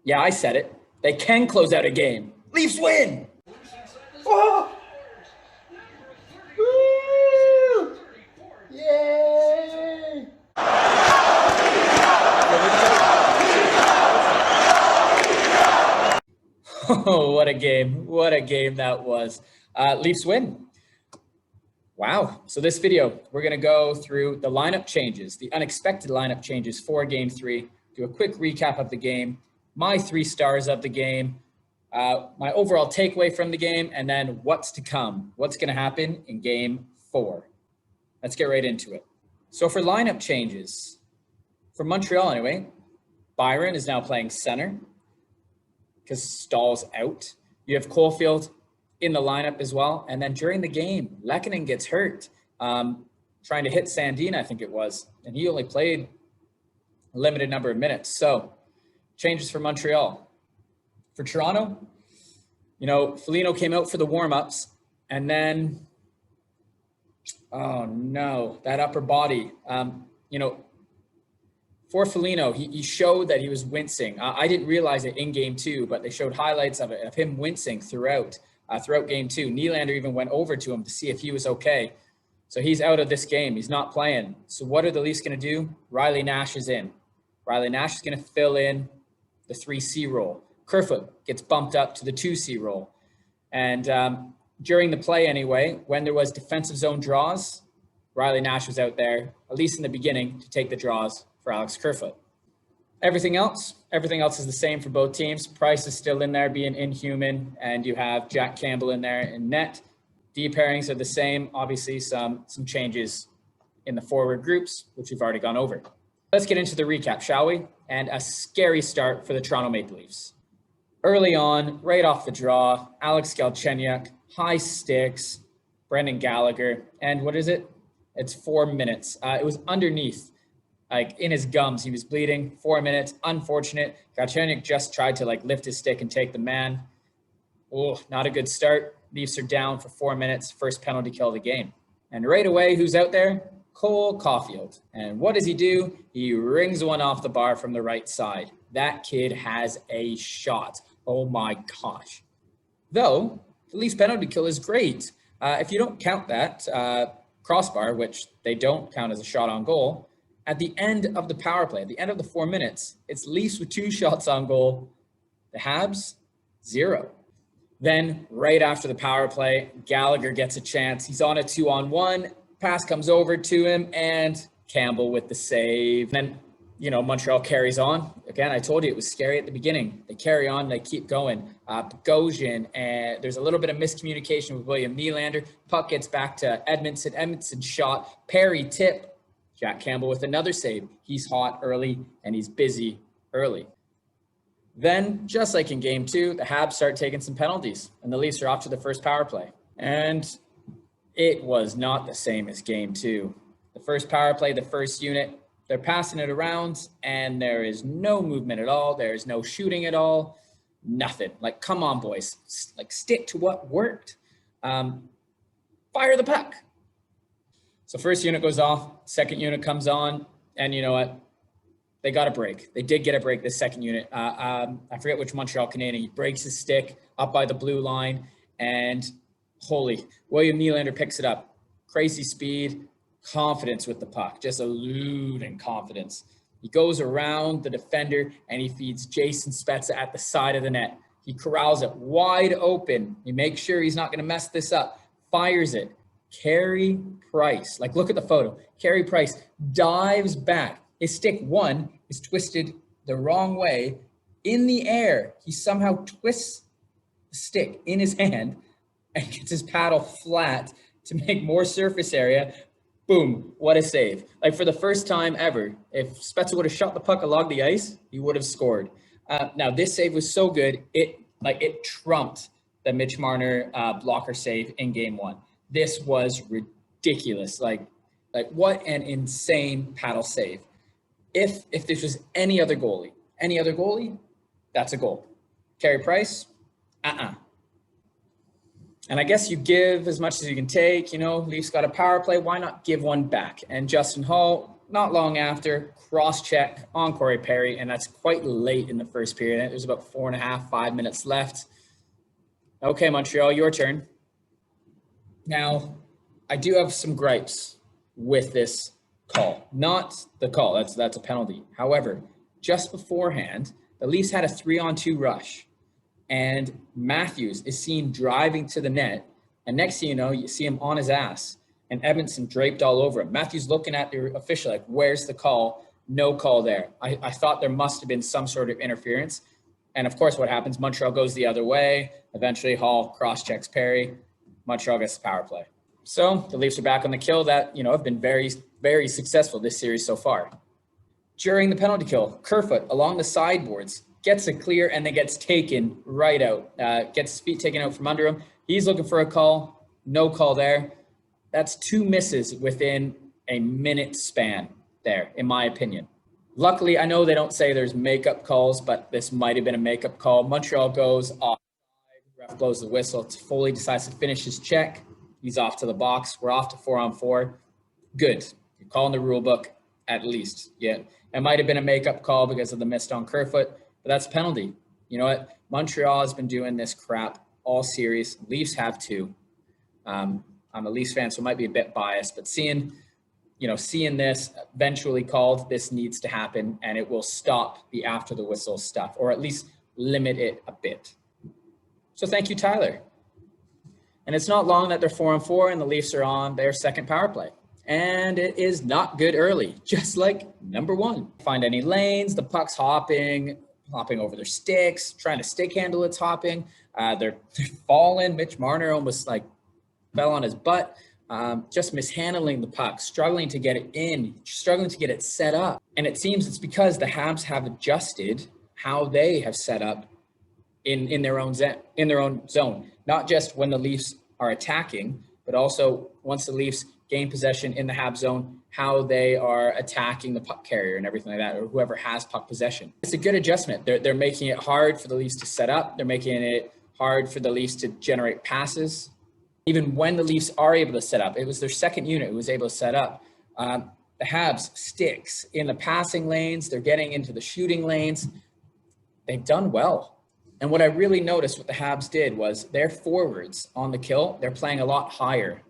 Yeah, I said it. They can close out a game. Leafs win! Oh! Woo! Yay! Oh, what a game. What a game that was. Leafs win. Wow. So this video, we're going to go through the lineup changes, the unexpected lineup changes for game 3, do a quick recap of the game, my 3 stars of the game, my overall takeaway from the game, and then what's to come, what's going to happen in game 4. Let's get right into it. So for lineup changes, for Montreal anyway, Byron is now playing center because Stahl's out. You have Caulfield in the lineup as well. And then during the game, Lehkonen gets hurt, trying to hit Sandin, I think it was. And he only played a limited number of minutes. So changes for Montreal. For Toronto, Foligno came out for the warm-ups. And then, oh no, that upper body. For Foligno, he showed that he was wincing. I didn't realize it in game 2, but they showed highlights of it, of him wincing throughout game 2. Nylander even went over to him to see if he was okay. So he's out of this game. He's not playing. So what are the Leafs going to do? Riley Nash is in. Riley Nash is going to fill in the 3C role. Kerfoot gets bumped up to the 2C role. And during the play anyway, when there was defensive zone draws, Riley Nash was out there, at least in the beginning, to take the draws for Alex Kerfoot. Everything else is the same for both teams. Price is still in there being inhuman, and you have Jack Campbell in there in net. D pairings are the same. Obviously, some changes in the forward groups, which we've already gone over. Let's get into the recap, shall we? And a scary start for the Toronto Maple Leafs. Early on, right off the draw, Alex Galchenyuk, high sticks, Brendan Gallagher, and what is it? It's 4 minutes. It was underneath. Like in his gums, he was bleeding. 4 minutes, unfortunate. Galchenyuk just tried to lift his stick and take the man. Oh, not a good start. Leafs are down for 4 minutes. First penalty kill of the game. And right away, who's out there? Cole Caulfield. And what does he do? He rings one off the bar from the right side. That kid has a shot. Oh my gosh. Though, the Leafs penalty kill is great. If you don't count that crossbar, which they don't count as a shot on goal, at the end of the power play, at the end of the 4 minutes, it's Leafs with 2 shots on goal. The Habs, 0. Then right after the power play, Gallagher gets a chance. He's on a 2-on-1. Pass comes over to him, and Campbell with the save. Then, Montreal carries on. Again, I told you it was scary at the beginning. They carry on. They keep going. Bogosian, and there's a little bit of miscommunication with William Nylander. Puck gets back to Edmondson. Edmondson shot. Perry tip. Jack Campbell with another save. He's hot early, and he's busy early. Then, just like in game 2, the Habs start taking some penalties, and the Leafs are off to the first power play. And it was not the same as game 2. The first power play, the first unit, they're passing it around, and there is no movement at all. There is no shooting at all. Nothing. Come on, boys. Stick to what worked. Fire the puck. So first unit goes off, second unit comes on, and you know what? They got a break. They did get a break, this second unit. I forget which Montreal Canadian. He breaks his stick up by the blue line, and William Nylander picks it up. Crazy speed, confidence with the puck, just eluding confidence. He goes around the defender, and he feeds Jason Spezza at the side of the net. He corrals it wide open. He makes sure he's not going to mess this up. Fires it. Carey Price, look at the photo. Carey Price dives back. His stick, one, is twisted the wrong way. In the air, he somehow twists the stick in his hand and gets his paddle flat to make more surface area. Boom, what a save. For the first time ever, if Spezza would have shot the puck along the ice, he would have scored. Now, this save was so good, it trumped the Mitch Marner blocker save in game 1. This was ridiculous. What an insane paddle save. If this was any other goalie, that's a goal. Carey Price, And I guess you give as much as you can take. Leafs got a power play. Why not give one back? And Justin Hall, not long after, cross-check on Corey Perry, and that's quite late in the first period. There's about 4.5, 5 minutes left. Okay, Montreal, your turn. Now, I do have some gripes with this call. Not the call, that's a penalty. However, just beforehand, the Leafs had a 3-on-2 rush, and Matthews is seen driving to the net, and next thing you know, you see him on his ass, and Edmondson draped all over him. Matthews looking at the official like, where's the call? No call there. I thought there must have been some sort of interference. And of course, what happens? Montreal goes the other way. Eventually, Hall cross-checks Perry. Montreal gets the power play. So the Leafs are back on the kill that, have been very, very successful this series so far. During the penalty kill, Kerfoot along the sideboards gets a clear and then gets taken right out. Gets his feet taken out from under him. He's looking for a call. No call there. That's 2 misses within a minute span there, in my opinion. Luckily, I know they don't say there's makeup calls, but this might have been a makeup call. Montreal goes off. Ref blows the whistle. Foley decides to finish his check. He's off to the box. We're off to 4-on-4. Good. You're calling the rule book at least. Yeah, it might have been a makeup call because of the missed on Kerfoot, but that's a penalty. You know what? Montreal has been doing this crap all series. Leafs have too. I'm a Leafs fan, so I might be a bit biased, but seeing this eventually called, this needs to happen, and it will stop the after the whistle stuff, or at least limit it a bit. So thank you, Tyler. And it's not long that they're 4-on-4 and the Leafs are on their second power play. And it is not good early, just like number 1. Find any lanes, the puck's hopping over their sticks, trying to stick handle its hopping. They're falling. Mitch Marner almost fell on his butt. Just mishandling the puck, struggling to get it in, struggling to get it set up. And it seems it's because the Habs have adjusted how they have set up in their own zone. Not just when the Leafs are attacking, but also once the Leafs gain possession in the Habs zone, how they are attacking the puck carrier and everything like that, or whoever has puck possession. It's a good adjustment. They're making it hard for the Leafs to set up. They're making it hard for the Leafs to generate passes. Even when the Leafs are able to set up, it was their second unit who was able to set up. The Habs sticks in the passing lanes. They're getting into the shooting lanes. They've done well. And what I really noticed what the Habs did was their forwards on the kill, they're playing a lot higher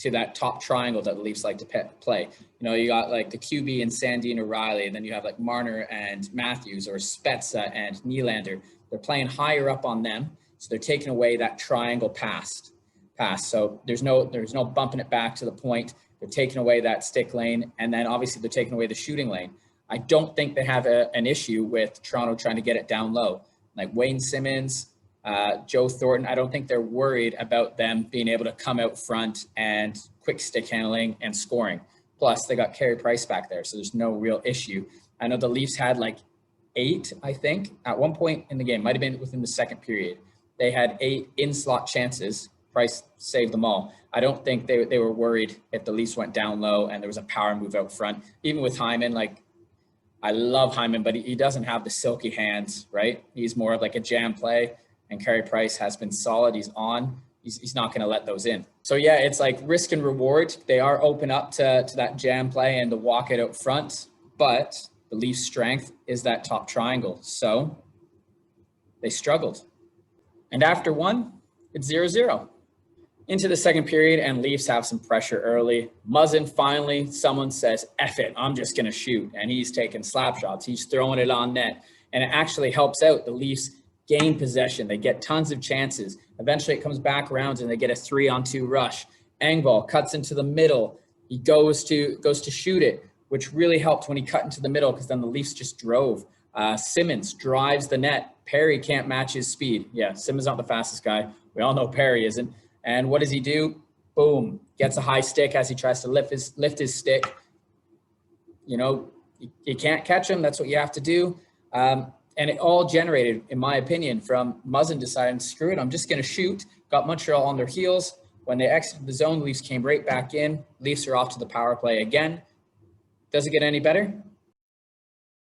to that top triangle that the Leafs like to play. You got the QB and Sandin O'Reilly, and then you have Marner and Matthews, or Spezza and Nylander. They're playing higher up on them. So they're taking away that triangle pass. So there's no bumping it back to the point. They're taking away that stick lane, and then obviously they're taking away the shooting lane. I don't think they have an issue with Toronto trying to get it down low. Like Wayne Simmons, Joe Thornton, I don't think they're worried about them being able to come out front and quick stick handling and scoring. Plus, they got Carey Price back there, so there's no real issue. I know the Leafs had 8, I think, at one point in the game. Might have been within the second period. They had 8 in-slot chances. Price saved them all. I don't think they were worried if the Leafs went down low and there was a power move out front. Even with Hyman, I love Hyman, but he doesn't have the silky hands, right? He's more of a jam play, and Carey Price has been solid. He's on. He's not going to let those in. So, yeah, it's risk and reward. They are open up to that jam play and to walk it out front, but the Leafs' strength is that top triangle. So they struggled. And after one, it's 0-0. Into the second period, and Leafs have some pressure early. Muzzin finally, someone says, F it, I'm just going to shoot. And he's taking slap shots. He's throwing it on net. And it actually helps out the Leafs gain possession. They get tons of chances. Eventually it comes back around and they get a 3-on-2 rush. Engvall cuts into the middle. He goes to shoot it, which really helped when he cut into the middle, because then the Leafs just drove. Simmons drives the net. Perry can't match his speed. Yeah, Simmons not the fastest guy. We all know Perry isn't. And what does he do? Boom, gets a high stick as he tries to lift his stick. You can't catch him. That's what you have to do. And it all generated, in my opinion, from Muzzin deciding, screw it, I'm just going to shoot. Got Montreal on their heels. When they exited the zone, Leafs came right back in. Leafs are off to the power play again. Does it get any better?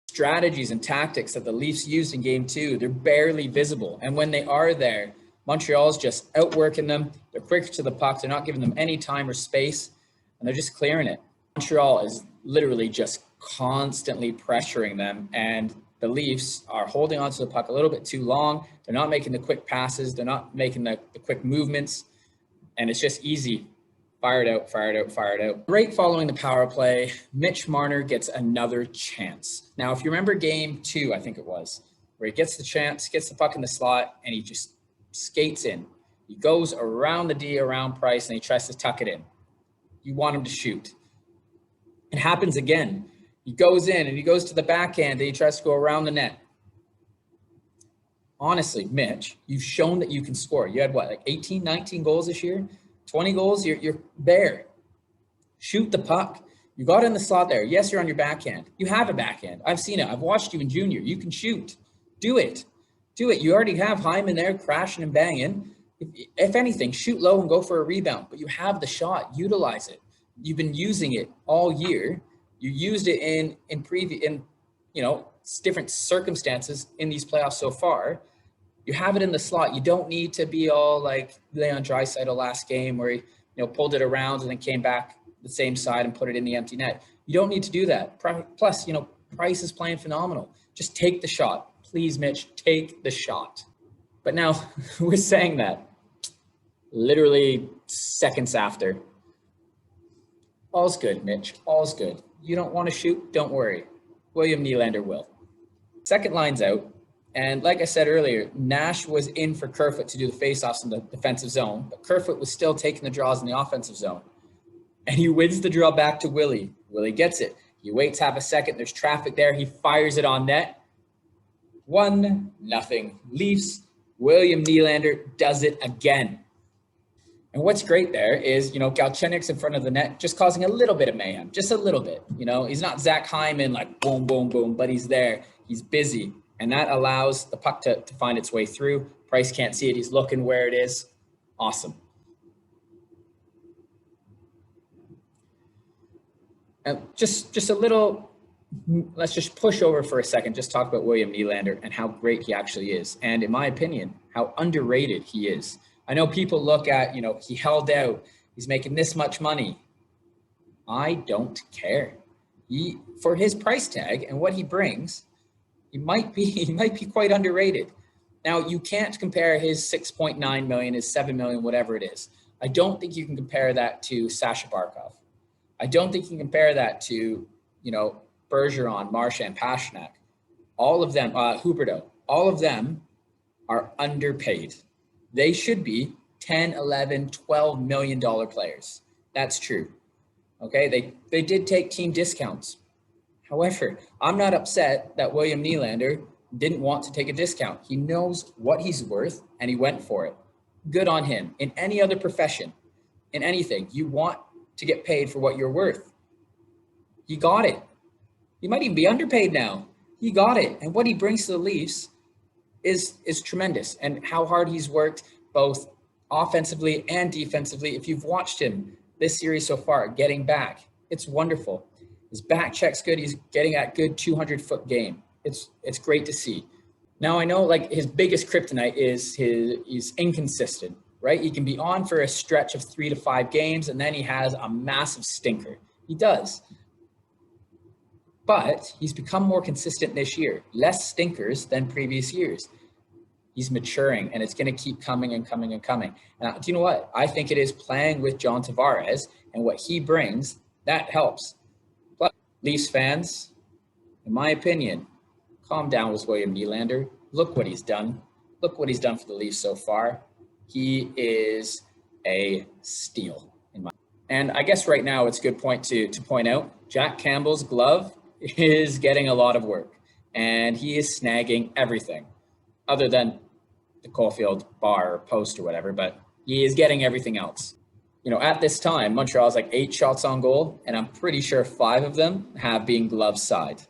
Strategies and tactics that the Leafs used in game 2, they're barely visible. And when they are there, Montreal's just outworking them. They're quick to the puck. They're not giving them any time or space, and they're just clearing it. Montreal is literally just constantly pressuring them, and the Leafs are holding onto the puck a little bit too long. They're not making the quick passes. They're not making the quick movements, and it's just easy. Fire it out, fire it out, fire it out. Right following the power play, Mitch Marner gets another chance. Now, if you remember game 2, I think it was, where he gets the chance, gets the puck in the slot, and he just skates in. He goes around the D, around Price, and he tries to tuck it in. You want him to shoot. It happens again. He goes in, and he goes to the backhand, and he tries to go around the net. Honestly, Mitch, you've shown that you can score. You had, what, like 18, 19 goals this year? 20 goals? You're there. Shoot the puck. You got in the slot there. Yes, you're on your backhand. You have a backhand. I've seen it. I've watched you in junior. You can shoot. Do it. Do it. You already have Hyman there crashing and banging. If anything, shoot low and go for a rebound. But you have the shot. Utilize it. You've been using it all year. You used it in different circumstances in these playoffs so far. You have it in the slot. You don't need to be all like Leon Draisaitl last game where he pulled it around and then came back the same side and put it in the empty net. You don't need to do that. Plus, Price is playing phenomenal. Just take the shot. Please, Mitch, take the shot. But now we're saying that literally seconds after. All's good, Mitch. All's good. You don't want to shoot? Don't worry. William Nylander will. Second line's out. And like I said earlier, Nash was in for Kerfoot to do the faceoffs in the defensive zone, but Kerfoot was still taking the draws in the offensive zone. And he wins the draw back to Willie. Willie gets it. He waits half a second. There's traffic there. He fires it on net. 1-0 Leafs. William Nylander does it again. And what's great there is, Galchenyuk's in front of the net, just causing a little bit of mayhem, just a little bit. He's not Zach Hyman, like boom, boom, boom, but he's there. He's busy. And that allows the puck to find its way through. Price can't see it. He's looking where it is. Awesome. And just a little, let's just push over for a second. Just talk about William Nylander and how great he actually is. And in my opinion, how underrated he is. I know people look at, he held out. He's making this much money. I don't care. For his price tag and what he brings, he might be quite underrated. Now, you can't compare his $6.9 million, his $7 million, whatever it is. I don't think you can compare that to Sasha Barkov. I don't think you can compare that to, Bergeron, Marchand, Pasternak. All of them, Huberdeau, all of them are underpaid. They should be $10, $11, $12 million players. That's true. Okay, they did take team discounts. However, I'm not upset that William Nylander didn't want to take a discount. He knows what he's worth, and he went for it. Good on him. In any other profession, in anything, you want to get paid for what you're worth. He got it. He might even be underpaid now. He got it. And what he brings to the Leafs is tremendous. And how hard he's worked both offensively and defensively. If you've watched him this series so far, getting back, it's wonderful. His back check's good. He's getting that good 200-foot game. It's great to see. Now, I know his biggest kryptonite is he's inconsistent, right? He can be on for a stretch of 3 to 5 games, and then he has a massive stinker. He does. But he's become more consistent this year. Less stinkers than previous years. He's maturing, and it's going to keep coming and coming and coming. And do you know what? I think it is playing with John Tavares and what he brings, that helps. But Leafs fans, in my opinion, calm down with William Nylander. Look what he's done. Look what he's done for the Leafs so far. He is a steal. And I guess right now it's a good point to point out, Jack Campbell's glove is getting a lot of work. And he is snagging everything other than the Caulfield bar or post or whatever, but he is getting everything else. At this time, Montreal's 8 shots on goal, and I'm pretty sure 5 of them have been glove side.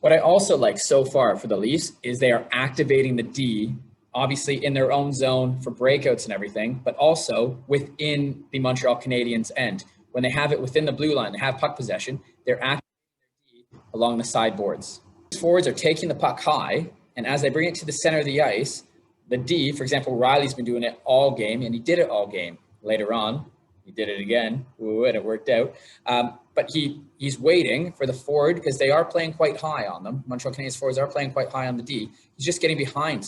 What I also like so far for the Leafs is they are activating the D, obviously in their own zone for breakouts and everything, but also within the Montreal Canadiens end. When they have it within the blue line, they have puck possession, they're activating their D along the sideboards. Forwards are taking the puck high, and as they bring it to the center of the ice, the D, for example, Riley's been doing it all game, and he did it all game. Later on, He did it again. Ooh, and it worked out. But he's waiting for the forward because they are playing quite high on them. Montreal Canadiens forwards are playing quite high on the D. He's just getting behind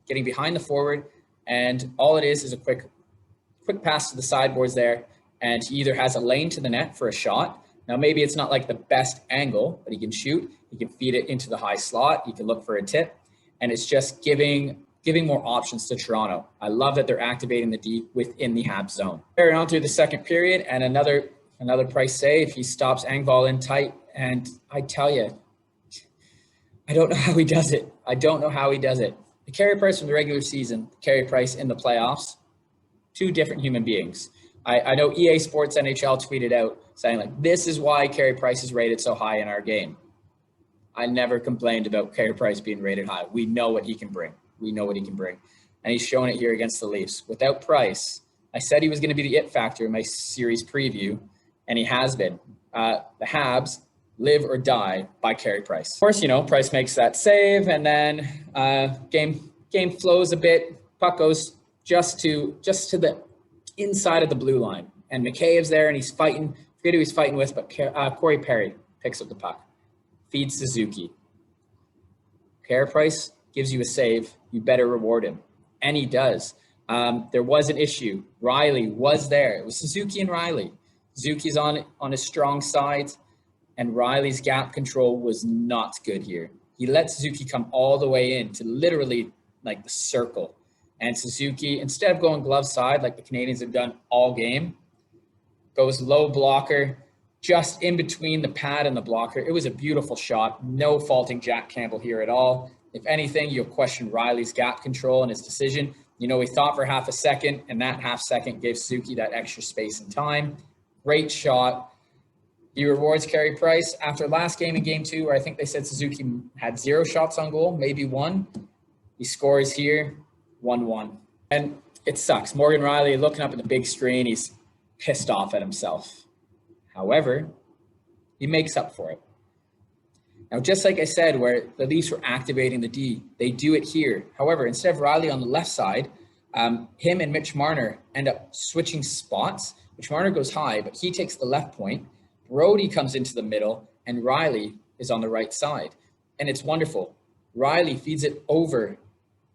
the forward. And all it is a quick pass to the sideboards there. And he either has a lane to the net for a shot. Now, maybe it's not like the best angle, but he can shoot. He can feed it into the high slot. He can look for a tip. And it's just giving more options to Toronto. I love that they're activating the D within the Habs zone. Carry on through the second period, and another Price save. He stops Engvall in tight, and I tell you, I don't know how he does it. The Carey Price from the regular season, the Carey Price in the playoffs, two different human beings. I know EA Sports NHL tweeted out saying, like, this is why Carey Price is rated so high in our game. I never complained about Carey Price being rated high. We know what he can bring. And he's showing it here against the Leafs. Without Price, I said he was going to be the it factor in my series preview, and he has been. The Habs live or die by Carey Price. Of course, Price makes that save, and then game flows a bit. Puck goes just to the inside of the blue line, and McCabe's there, and he's fighting. I forget who he's fighting with, but Corey Perry picks up the puck, feeds Suzuki. Carey Price gives you a save, you better reward him. And he does. There was an issue. Riley was there. It was Suzuki and Riley. Suzuki's on his strong side, and Riley's gap control was not good here. He let Suzuki come all the way in to literally like the circle. And Suzuki, instead of going glove side like the Canadiens have done all game, goes low blocker, just in between the pad and the blocker. It was a beautiful shot. No faulting Jack Campbell here at all. If anything, you'll question Riley's gap control and his decision. He thought for half a second, and that half second gave Suzuki that extra space and time. Great shot. He rewards Carey Price. After last game in game 2, where I think they said Suzuki had 0 shots on goal, maybe 1, he scores here, 1-1. And it sucks. Morgan Riley looking up at the big screen. He's pissed off at himself. However, he makes up for it. Now, just like I said, where the Leafs were activating the D, they do it here. However, instead of Riley on the left side, him and Mitch Marner end up switching spots. Mitch Marner goes high, but he takes the left point. Brody comes into the middle, and Riley is on the right side. And it's wonderful. Riley feeds it over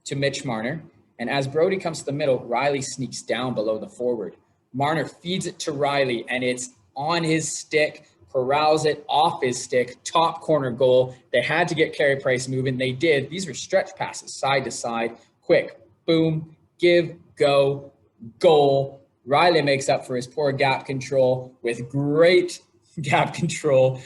to Mitch Marner, and as Brody comes to the middle, Riley sneaks down below the forward. Marner feeds it to Riley, and it's on his stick, corrals it off his stick, top corner goal. They had to get Carey Price moving. They did. These were stretch passes, side to side, quick, boom, give, go, goal. Riley makes up for his poor gap control with great gap control,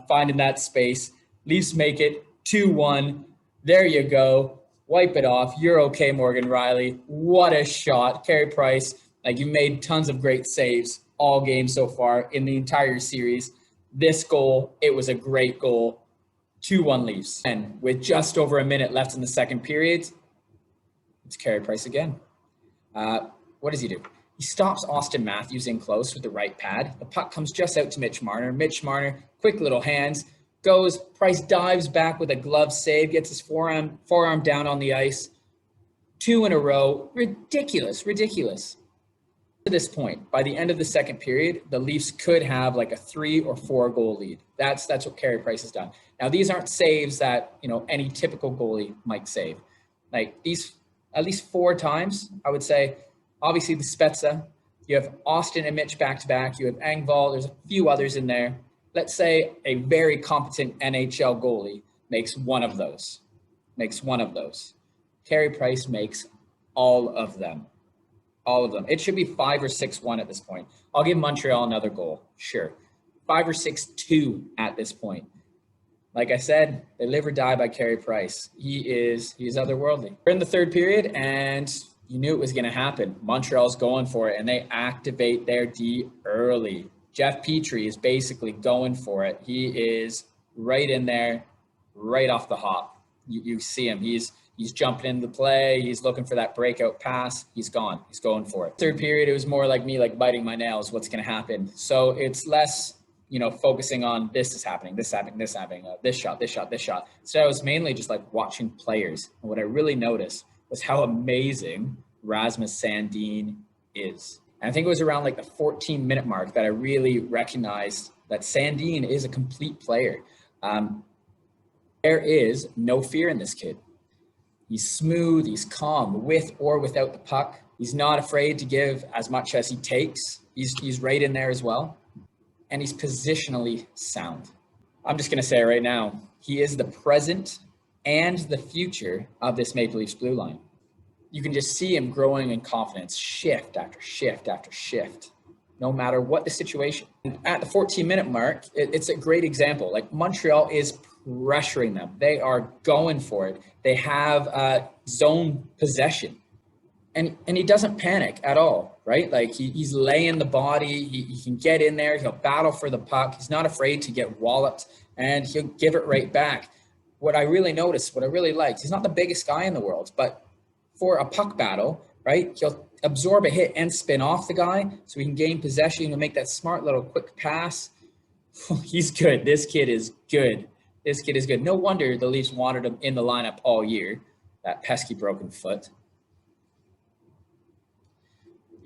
finding that space. Leafs make it 2-1. There you go. Wipe it off. You're okay, Morgan Riley. What a shot. Carey Price, like, you made tons of great saves all game so far in the entire series. This goal, it was a great goal. 2-1 Leafs. And with just over a minute left in the second period, it's Carey Price again. What does he do? He stops Austin Matthews in close with the right pad. The puck comes just out to Mitch Marner. Mitch Marner, quick little hands, goes. Price dives back with a glove save, gets his forearm down on the ice. 2 in a row. Ridiculous. To this point, by the end of the second period, the Leafs could have like a 3 or 4 goal lead. That's what Carey Price has done. Now, these aren't saves that, any typical goalie might save. Like, these at least 4 times, I would say. Obviously, the Spezza. You have Austin and Mitch back-to-back. You have Engvall. There's a few others in there. Let's say a very competent NHL goalie makes one of those. Carey Price makes all of them. It should be 5 or 6-1 at this point. I'll give Montreal another goal. Sure. 5 or 6-2 at this point. Like I said, they live or die by Carey Price. He's otherworldly. We're in the third period, and you knew it was going to happen. Montreal's going for it, and they activate their D early. Jeff Petrie is basically going for it. He is right in there, right off the hop. You see him. He's jumping into the play. He's looking for that breakout pass. He's gone. He's going for it. Third period, it was more like me, like biting my nails. What's going to happen? So it's less, focusing on this is happening, this shot. So I was mainly just like watching players. And what I really noticed was how amazing Rasmus Sandin is. And I think it was around like the 14-minute mark that I really recognized that Sandin is a complete player. There is no fear in this kid. He's smooth, he's calm, with or without the puck. He's not afraid to give as much as he takes. He's right in there as well. And he's positionally sound. I'm just going to say right now, he is the present and the future of this Maple Leafs blue line. You can just see him growing in confidence, shift after shift after shift, no matter what the situation. And at the 14-minute mark, it's a great example. Like, Montreal is pressuring them. They are going for it. They have zone possession. And he doesn't panic at all, right? Like, he's laying the body. He can get in there. He'll battle for the puck. He's not afraid to get walloped, and he'll give it right back. What I really noticed, what I really liked, he's not the biggest guy in the world, but for a puck battle, right, he'll absorb a hit and spin off the guy so he can gain possession and make that smart little quick pass. He's good. This kid is good. This kid is good. No wonder the Leafs wanted him in the lineup all year, that pesky broken foot.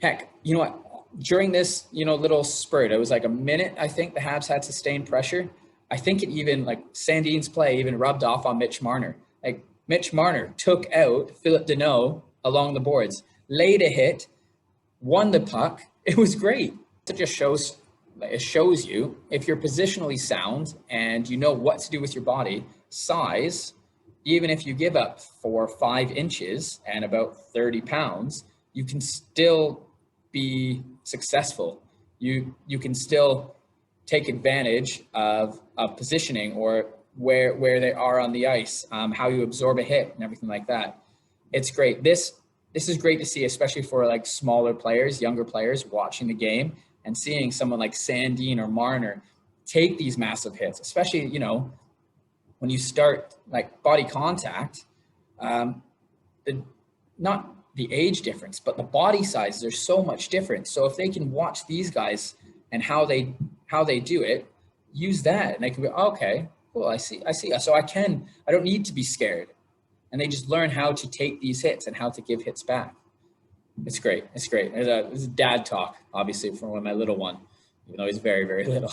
Heck, you know what? During this, little spurt, it was like a minute, I think the Habs had sustained pressure. I think it even, like, Sandin's play even rubbed off on Mitch Marner. Like, Mitch Marner took out Philip Deneau along the boards, laid a hit, won the puck. It was great. It just shows you if you're positionally sound and you know what to do with your body, size, even if you give up 4 or 5 inches and about 30 pounds, you can still be successful. You can still take advantage of positioning or where they are on the ice, how you absorb a hit and everything like that. It's great. This is great to see, especially for like smaller players, younger players watching the game and seeing someone like Sandin or Marner take these massive hits, especially, when you start like body contact, not the age difference, but the body sizes are so much different. So if they can watch these guys and how they do it, use that, and they can go, okay, cool, I see. So I don't need to be scared. And they just learn how to take these hits and how to give hits back. It's great. It's a dad talk, obviously, from my little one, even though he's very, very little,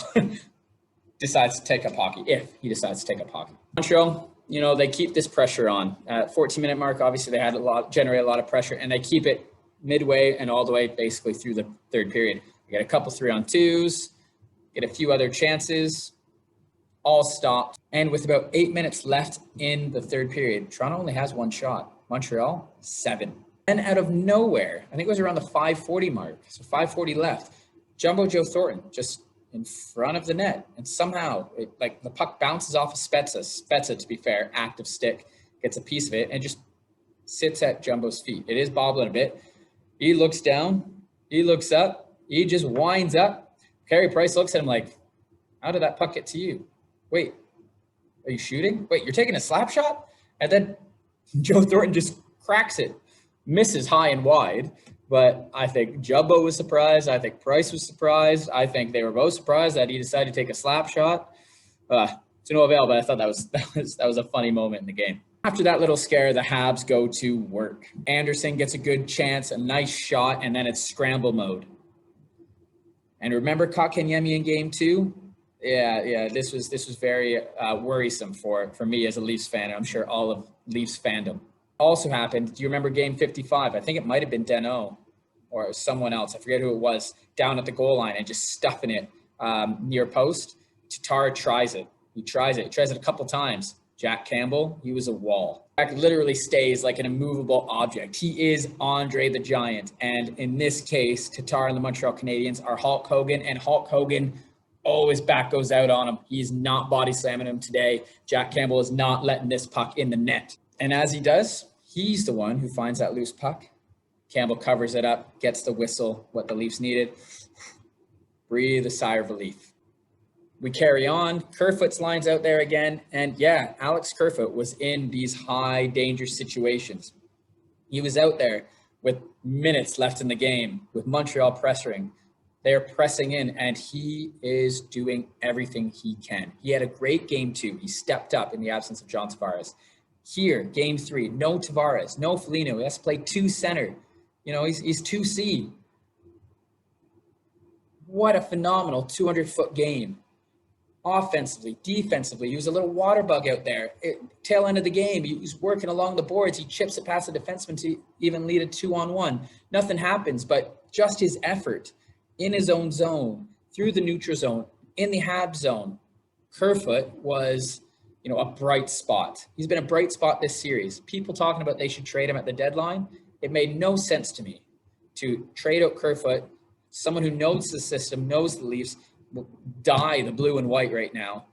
decides to take up hockey, if he decides to take up hockey. Montreal, they keep this pressure on. At 14-minute mark, obviously, they had generate a lot of pressure, and they keep it midway and all the way basically through the third period. We get a couple 3-on-2s, get a few other chances, all stopped. And with about 8 minutes left in the third period, Toronto only has 1 shot. Montreal, 7. And out of nowhere, I think it was around the 5:40 mark, so 5:40 left, Jumbo Joe Thornton just in front of the net. And somehow, the puck bounces off of Spezza. Spezza, to be fair, active stick, gets a piece of it and just sits at Jumbo's feet. It is bobbling a bit. He looks down. He looks up. He just winds up. Carey Price looks at him like, how did that puck get to you? Wait, are you shooting? Wait, you're taking a slap shot? And then Joe Thornton just cracks it, misses high and wide. But I think Jumbo was surprised. I think Price was surprised. I think they were both surprised that he decided to take a slap shot. To no avail, but I thought that was a funny moment in the game. After that little scare, the Habs go to work. Anderson gets a good chance, a nice shot, and then it's scramble mode. And remember Kotkaniemi in game 2? Yeah, this was very worrisome for me as a Leafs fan. I'm sure all of Leafs fandom. Also happened, do you remember game 55? I think it might have been Deneau or someone else. I forget who it was, down at the goal line and just stuffing it near post. Tatar tries it. He tries it a couple times. Jack Campbell, he was a wall. Jack literally stays like an immovable object. He is Andre the Giant. And in this case, Tatar and the Montreal Canadiens are Hulk Hogan, and Hulk Hogan, his back goes out on him. He's not body slamming him today. Jack Campbell is not letting this puck in the net. And as he does, he's the one who finds that loose puck. Campbell covers it up, gets the whistle, what the Leafs needed. Breathe a sigh of relief. We carry on. Kerfoot's lines out there again. And yeah, Alex Kerfoot was in these high danger situations. He was out there with minutes left in the game, with Montreal pressuring. They're pressing in, and he is doing everything he can. He had a great game 2. He stepped up in the absence of John Tavares. Here, game 3, no Tavares, no Foligno. He has to play 2 center. He's 2C. what a phenomenal 200-foot game. Offensively, defensively, he was a little water bug out there. Tail end of the game, he was working along the boards. He chips it past the defenseman to even lead a 2-on-1. Nothing happens, but just his effort in his own zone, through the neutral zone, in the Habs zone. Kerfoot was, a bright spot. He's been a bright spot this series. People talking about they should trade him at the deadline. It made no sense to me to trade out Kerfoot, someone who knows the system, knows the Leafs, will dye the blue and white right now.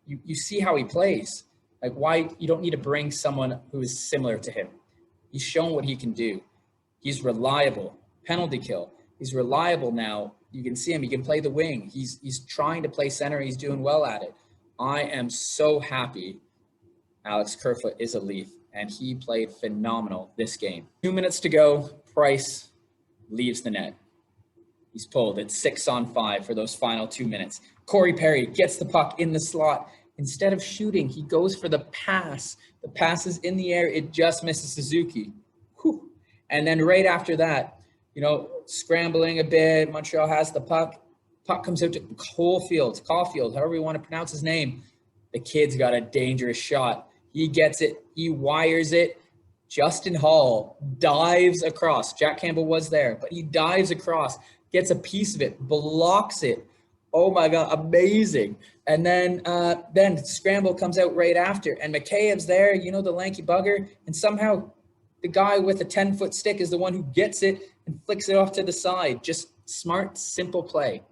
You see how he plays. Like, why you don't need to bring someone who is similar to him. He's shown what he can do. He's reliable. Penalty kill. He's reliable now. You can see him. He can play the wing. He's trying to play center. He's doing well at it. I am so happy Alex Kerfoot is a Leaf, and he played phenomenal this game. 2 minutes to go. Price leaves the net. He's pulled. It's 6-on-5 for those final 2 minutes. Corey Perry gets the puck in the slot. Instead of shooting, he goes for the pass. The pass is in the air. It just misses Suzuki. Whew. And then right after that, scrambling a bit, Montreal has the puck. Puck comes out to Caulfield, however you want to pronounce his name. The kid's got a dangerous shot. He gets it. He wires it. Justin Hall dives across. Jack Campbell was there, but he dives across, gets a piece of it, blocks it. Oh my God, amazing. And then scramble comes out right after. And Mikheyev's there, the lanky bugger. And somehow the guy with a 10-foot stick is the one who gets it and flicks it off to the side. Just smart, simple play.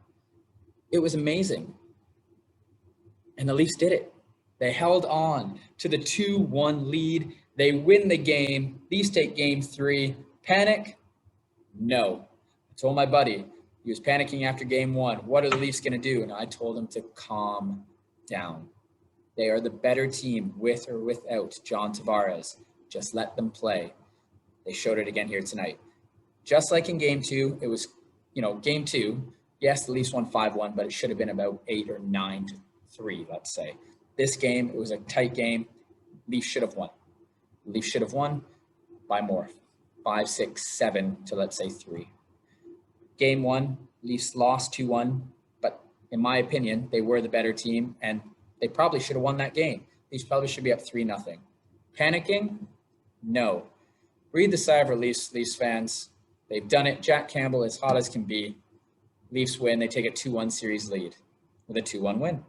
It was amazing. And the Leafs did it. They held on to the 2-1 lead. They win the game. Leafs take game 3. Panic? No. I told my buddy, he was panicking after game 1. What are the Leafs going to do? And I told him to calm down. They are the better team with or without John Tavares. Just let them play. They showed it again here tonight. Just like in game 2, it was, game 2. Yes, the Leafs won 5-1, but it should have been about 8 or 9-3, let's say. This game, it was a tight game. Leafs should have won. Leafs should have won by more. 5, 6, 7 to, let's say, 3. Game 1, Leafs lost 2-1, but in my opinion, they were the better team, and they probably should have won that game. Leafs probably should be up 3-0. Panicking? No. Breathe the sigh of relief, Leafs fans. They've done it. Jack Campbell, as hot as can be. Leafs win. They take a 2-1 series lead with a 2-1 win.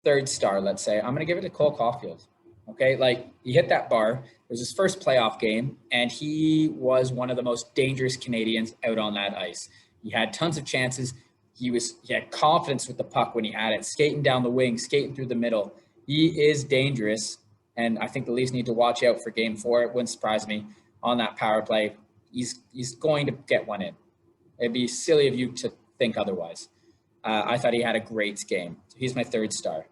Third star, let's say. I'm going to give it to Cole Caulfield. Okay, he hit that bar. It was his first playoff game, and he was one of the most dangerous Canadians out on that ice. He had tons of chances. He had confidence with the puck when he had it, skating down the wing, skating through the middle. He is dangerous, and I think the Leafs need to watch out for game 4. It wouldn't surprise me on that power play. He's going to get one in. It'd be silly of you to think otherwise. I thought he had a great game. So he's my third star.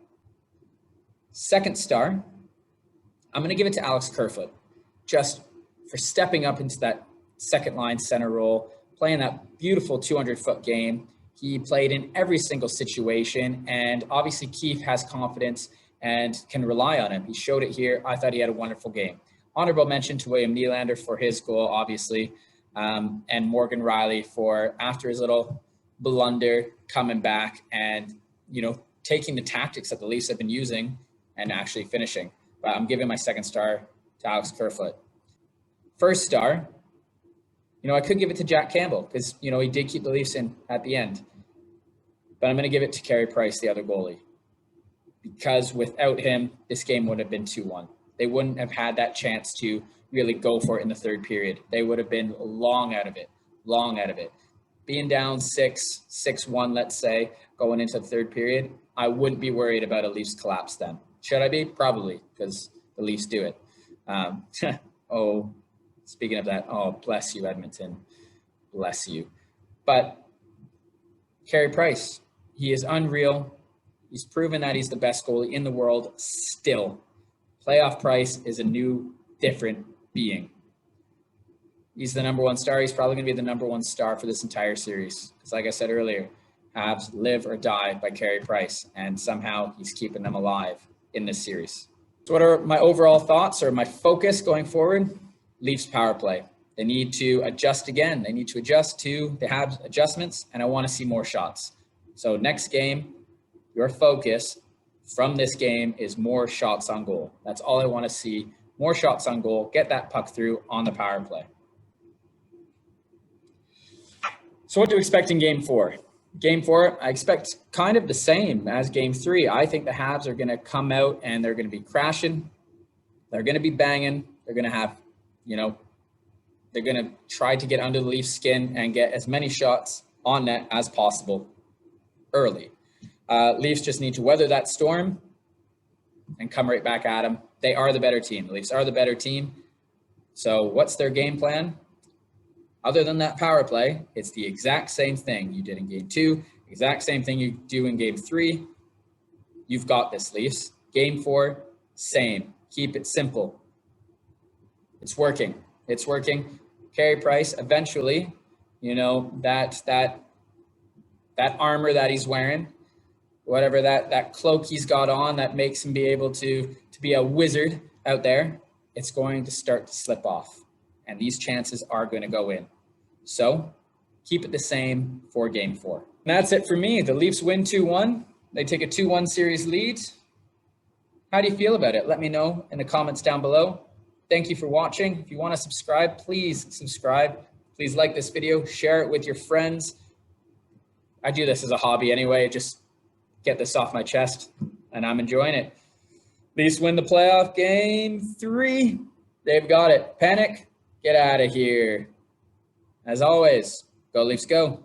Second star, I'm going to give it to Alex Kerfoot, just for stepping up into that second line center role, playing that beautiful 200-foot game. He played in every single situation, and obviously Keefe has confidence and can rely on him. He showed it here. I thought he had a wonderful game. Honorable mention to William Nylander for his goal, obviously, and Morgan Riley for, after his little blunder, coming back and, taking the tactics that the Leafs have been using and actually finishing. But I'm giving my second star to Alex Kerfoot. First star, I could give it to Jack Campbell because, he did keep the Leafs in at the end. But I'm going to give it to Carey Price, the other goalie, because without him, this game would have been 2-1. They wouldn't have had that chance to really go for it in the third period. They would have been long out of it. Being down 6-1, let's say, going into the third period, I wouldn't be worried about a Leafs collapse then. Should I be? Probably, because the Leafs do it. Speaking of that, bless you, Edmonton. Bless you. But Carey Price, he is unreal. He's proven that he's the best goalie in the world still. Playoff Price is a new, different being. He's the number 1 star. He's probably going to be the number 1 star for this entire series. Because like I said earlier, Habs live or die by Carey Price, and somehow he's keeping them alive in this series. So what are my overall thoughts or my focus going forward? Leafs power play. They need to adjust again. They need to adjust to the Habs adjustments, and I want to see more shots. So next game, your focus from this game is more shots on goal. That's all I want to see. More shots on goal. Get that puck through on the power play. So what to expect in Game 4? Game 4, I expect kind of the same as Game 3. I think the Habs are going to come out and they're going to be crashing. They're going to be banging. They're going to have, they're going to try to get under the Leafs' skin and get as many shots on net as possible early. Leafs just need to weather that storm and come right back at them. They are the better team. The Leafs are the better team. So what's their game plan? Other than that power play, it's the exact same thing you did in Game 2, exact same thing you do in Game 3. You've got this, Leafs. Game 4, same. Keep it simple. It's working. It's working. Carey Price, eventually, that armor that he's wearing, whatever that cloak he's got on that makes him be able to be a wizard out there, it's going to start to slip off. And these chances are going to go in. So keep it the same for Game 4. And that's it for me. The Leafs win 2-1. They take a 2-1 series lead. How do you feel about it? Let me know in the comments down below. Thank you for watching. If you want to subscribe, please subscribe. Please like this video. Share it with your friends. I do this as a hobby anyway. Just get this off my chest, and I'm enjoying it. Leafs win the playoff Game 3. They've got it. Panic. Get out of here. As always, go Leafs go.